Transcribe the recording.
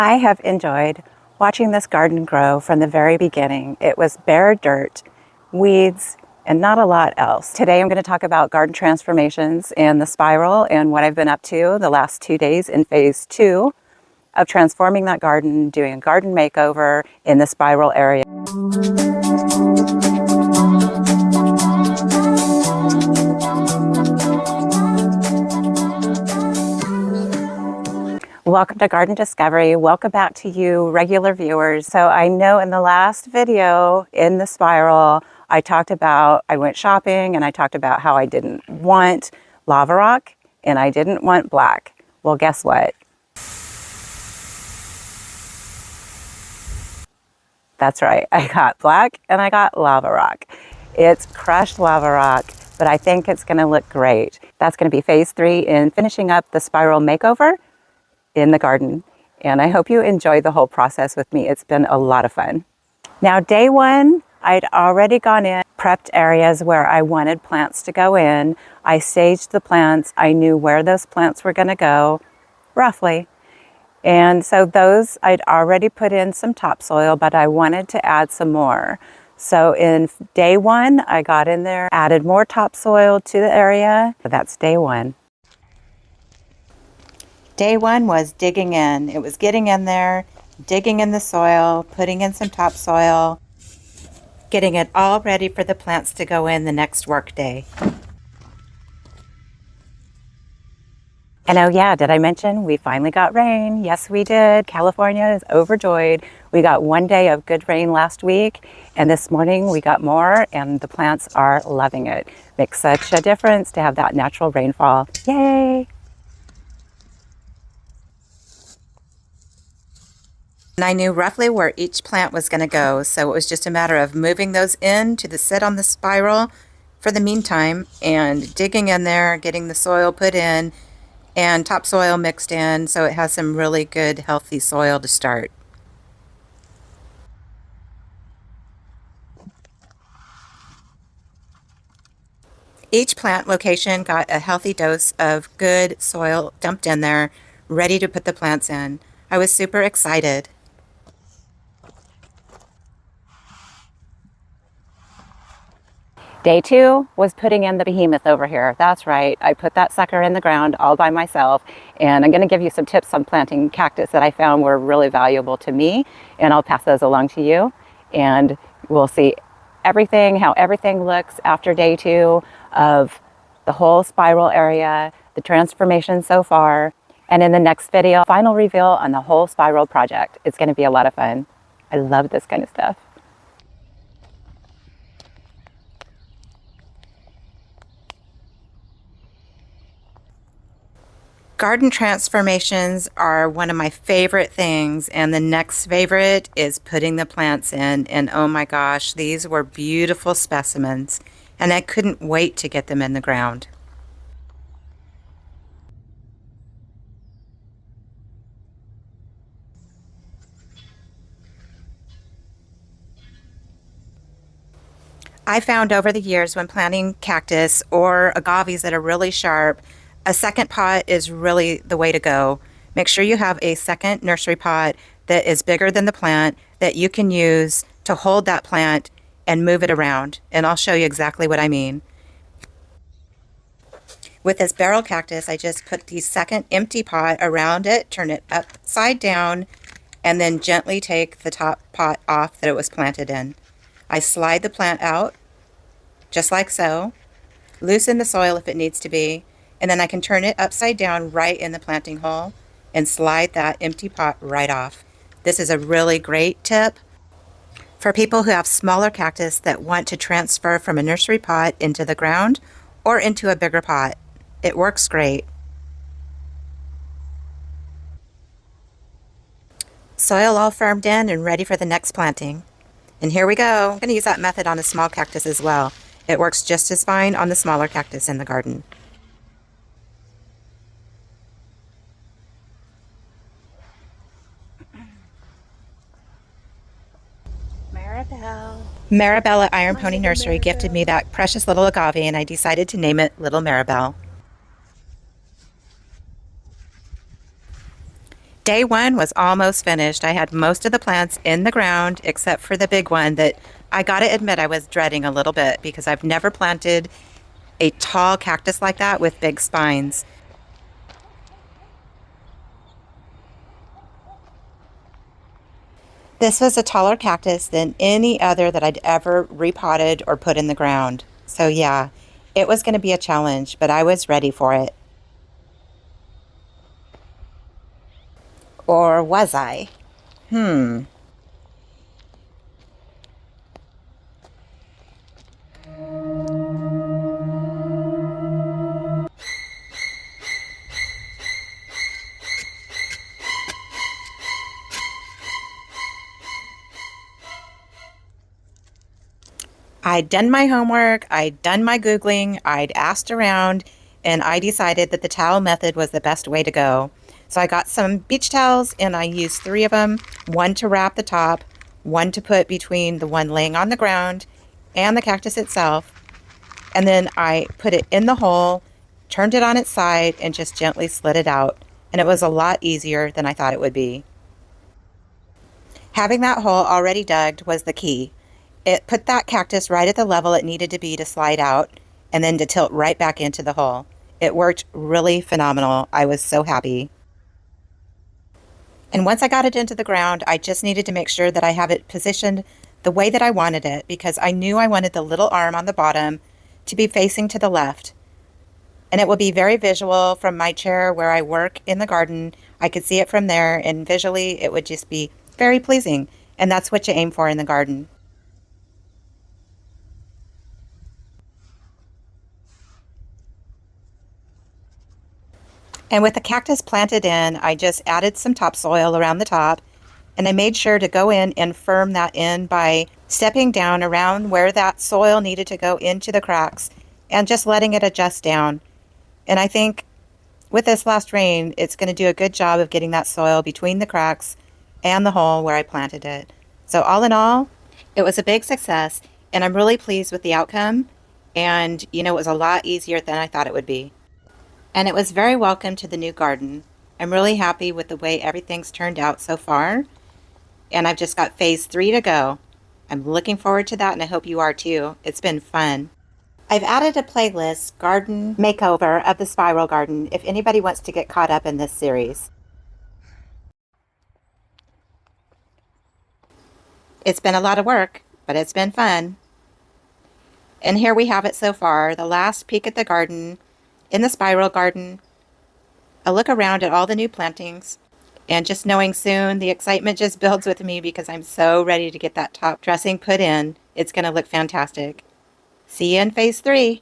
I have enjoyed watching this garden grow from the very beginning. It was bare dirt, weeds, and not a lot else. Today I'm going to talk about garden transformations and the spiral and what I've been up to the last 2 days in phase 2 of transforming that garden, doing a garden makeover in the spiral area. Welcome to Garden Discovery. Welcome back to you regular viewers. So I know in the last video in the spiral, I talked about, I went shopping and I talked about how I didn't want lava rock and I didn't want black. Well, guess what? That's right. I got black and I got lava rock. It's crushed lava rock, but I think it's going to look great. That's going to be phase 3 in finishing up the spiral makeover in the garden. And I hope you enjoy the whole process with me. It's been a lot of fun. Now, day 1, I'd already gone in, prepped areas where I wanted plants to go in. I staged the plants. I knew where those plants were going to go, roughly. And so those, I'd already put in some topsoil, but I wanted to add some more. So in day 1, I got in there, added more topsoil to the area. That's day 1. Day 1 was digging in. It was getting in there, digging in the soil, putting in some topsoil, getting it all ready for the plants to go in the next work day. And oh yeah, did I mention we finally got rain? Yes, we did. California is overjoyed. We got 1 day of good rain last week, and this morning we got more, and the plants are loving it. Makes such a difference to have that natural rainfall. Yay! And I knew roughly where each plant was going to go, so it was just a matter of moving those in to sit on the spiral for the meantime and digging in there, getting the soil put in and topsoil mixed in so it has some really good healthy soil to start. Each plant location got a healthy dose of good soil dumped in there, ready to put the plants in. I was super excited. Day 2 was putting in the behemoth over here. That's right. I put that sucker in the ground all by myself, and I'm going to give you some tips on planting cactus that I found were really valuable to me, and I'll pass those along to you, and we'll see everything, how everything looks after day 2 of the whole spiral area, the transformation so far, and in the next video, final reveal on the whole spiral project. It's going to be a lot of fun. I love this kind of stuff. Garden transformations are one of my favorite things, and the next favorite is putting the plants in, and oh my gosh, these were beautiful specimens, and I couldn't wait to get them in the ground. I found over the years when planting cactus or agaves that are really sharp, a second pot is really the way to go. Make sure you have a second nursery pot that is bigger than the plant that you can use to hold that plant and move it around. And I'll show you exactly what I mean. With this barrel cactus, I just put the second empty pot around it, turn it upside down, and then gently take the top pot off that it was planted in. I slide the plant out, just like so, loosen the soil if it needs to be, and then I can turn it upside down right in the planting hole and slide that empty pot right off. This is a really great tip for people who have smaller cactus that want to transfer from a nursery pot into the ground or into a bigger pot. It works great. Soil all firmed in and ready for the next planting. And here we go. I'm going to use that method on a small cactus as well. It works just as fine on the smaller cactus in the garden. Maribel at Iron Pony Nursery gifted me that precious little agave, and I decided to name it Little Maribel. Day one was almost finished. I had most of the plants in the ground except for the big one that I gotta admit I was dreading a little bit because I've never planted a tall cactus like that with big spines. This was a taller cactus than any other that I'd ever repotted or put in the ground. So yeah, it was going to be a challenge, but I was ready for it. Or was I? Hmm. I'd done my homework, I'd done my Googling, I'd asked around, and I decided that the towel method was the best way to go. So I got some beach towels and I used three of them, one to wrap the top, one to put between the one laying on the ground and the cactus itself. And then I put it in the hole, turned it on its side, and just gently slid it out. And it was a lot easier than I thought it would be. Having that hole already dug was the key. It put that cactus right at the level it needed to be to slide out and then to tilt right back into the hole. It worked really phenomenal. I was so happy. And once I got it into the ground, I just needed to make sure that I have it positioned the way that I wanted it because I knew I wanted the little arm on the bottom to be facing to the left. And it will be very visual from my chair where I work in the garden. I could see it from there, and visually it would just be very pleasing. And that's what you aim for in the garden. And with the cactus planted in, I just added some topsoil around the top, and I made sure to go in and firm that in by stepping down around where that soil needed to go into the cracks and just letting it adjust down. And I think with this last rain, it's going to do a good job of getting that soil between the cracks and the hole where I planted it. So all in all, it was a big success, and I'm really pleased with the outcome. And, it was a lot easier than I thought it would be. And it was very welcome to the new garden. I'm really happy with the way everything's turned out so far. And I've just got phase 3 to go. I'm looking forward to that, and I hope you are too. It's been fun. I've added a playlist, Garden Makeover, of the Spiral Garden, if anybody wants to get caught up in this series. It's been a lot of work, but it's been fun. And here we have it so far, the last peek at the garden, in the Spiral Garden, a look around at all the new plantings, and just knowing soon, the excitement just builds with me because I'm so ready to get that top dressing put in. It's going to look fantastic. See you in phase 3.